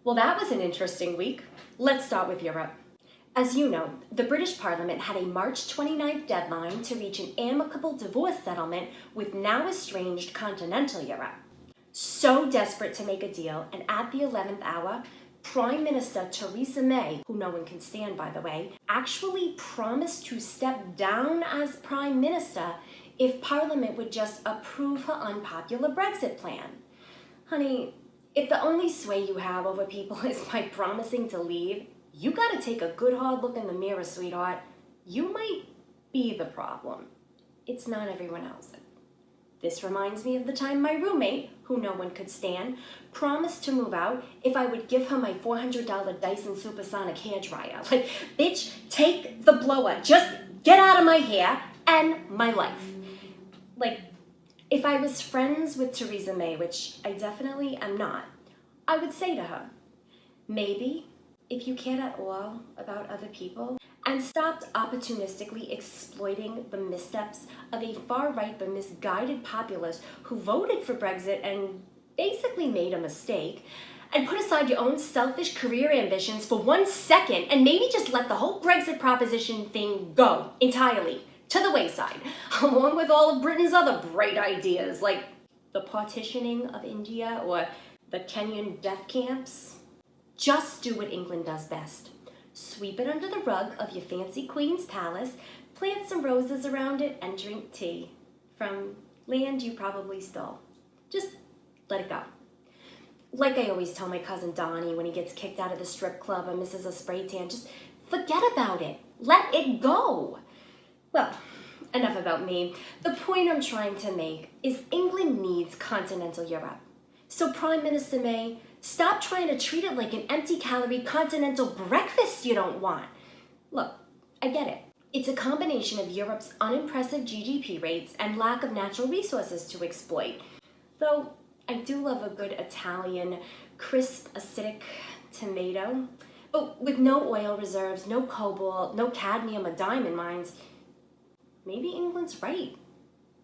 Well, that was an interesting week. Let's start with Europe. As you know, the British Parliament had a March 29th deadline to reach an amicable divorce settlement with now estranged continental Europe. So desperate to make a deal, and at the 11th hour, Prime Minister Theresa May, who no one can stand by the way, actually promised to step down as Prime Minister if Parliament would just approve her unpopular Brexit plan. Honey, if the only sway you have over people is by promising to leave, you gotta take a good hard look in the mirror, sweetheart. You might be the problem. It's not everyone else. This reminds me of the time my roommate, who no one could stand, promised to move out if I would give her my $400 Dyson Supersonic hairdryer. Like, bitch, take the blower. Just get out of my hair and my life. Like, if I was friends with Theresa May, which I definitely am not, I would say to her, maybe if you cared at all about other people and stopped opportunistically exploiting the missteps of a far-right but misguided populace who voted for Brexit and basically made a mistake, and put aside your own selfish career ambitions for 1 second and maybe just let the whole Brexit proposition thing go entirely to the wayside, along with all of Britain's other bright ideas like the partitioning of India or the Kenyan death camps. Just do what England does best. Sweep it under the rug of your fancy Queen's palace, plant some roses around it, and drink tea from land you probably stole. Just let it go. Like I always tell my cousin Donnie when he gets kicked out of the strip club or misses a spray tan, just forget about it. Let it go. Well, enough about me. The point I'm trying to make is England needs continental Europe. So Prime Minister May, stop trying to treat it like an empty-calorie continental breakfast you don't want. Look, I get it. It's a combination of Europe's unimpressive GDP rates and lack of natural resources to exploit. Though I do love a good Italian, crisp, acidic tomato. But with no oil reserves, no cobalt, no cadmium or diamond mines, maybe England's right.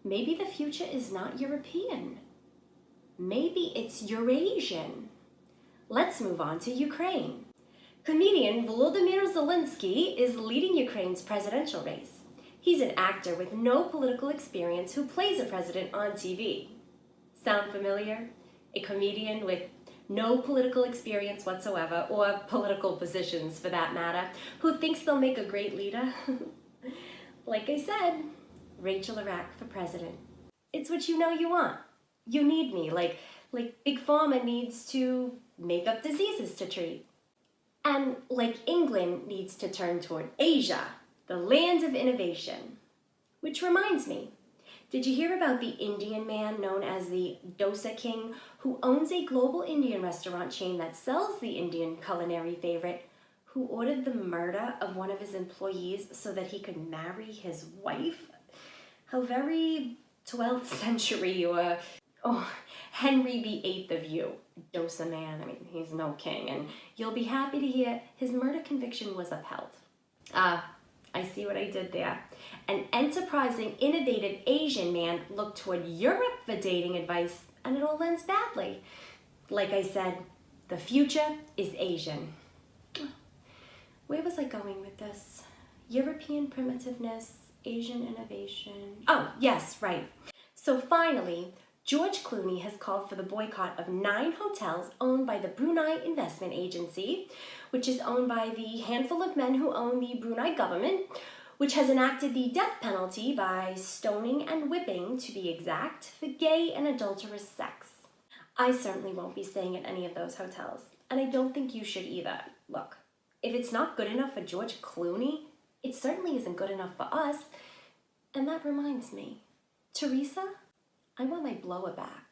Maybe the future is not European. Maybe it's Eurasian. Let's move on to Ukraine. Comedian Volodymyr Zelensky is leading Ukraine's presidential race. He's an actor with no political experience who plays a president on TV. Sound familiar? A comedian with no political experience whatsoever, or political positions for that matter, who thinks they'll make a great leader? Like I said, Rachel Arac for president. It's what you know you want. You need me, like Big Pharma needs to make up diseases to treat. And like England needs to turn toward Asia, the land of innovation. Which reminds me, did you hear about the Indian man known as the Dosa King, who owns a global Indian restaurant chain that sells the Indian culinary favorite, who ordered the murder of one of his employees so that he could marry his wife? How very 12th century or Henry VIII of you, Dosa man. I mean, he's no king, and you'll be happy to hear his murder conviction was upheld. I see what I did there. An enterprising, innovative Asian man looked toward Europe for dating advice, and it all ends badly. Like I said, the future is Asian. Where was I going with this? European primitiveness, Asian innovation. Oh, yes, right. So finally, George Clooney has called for the boycott of 9 hotels owned by the Brunei Investment Agency, which is owned by the handful of men who own the Brunei government, which has enacted the death penalty by stoning and whipping, to be exact, for gay and adulterous sex. I certainly won't be staying at any of those hotels, and I don't think you should either. Look, if it's not good enough for George Clooney, it certainly isn't good enough for us. And that reminds me, Theresa, I want my blower back.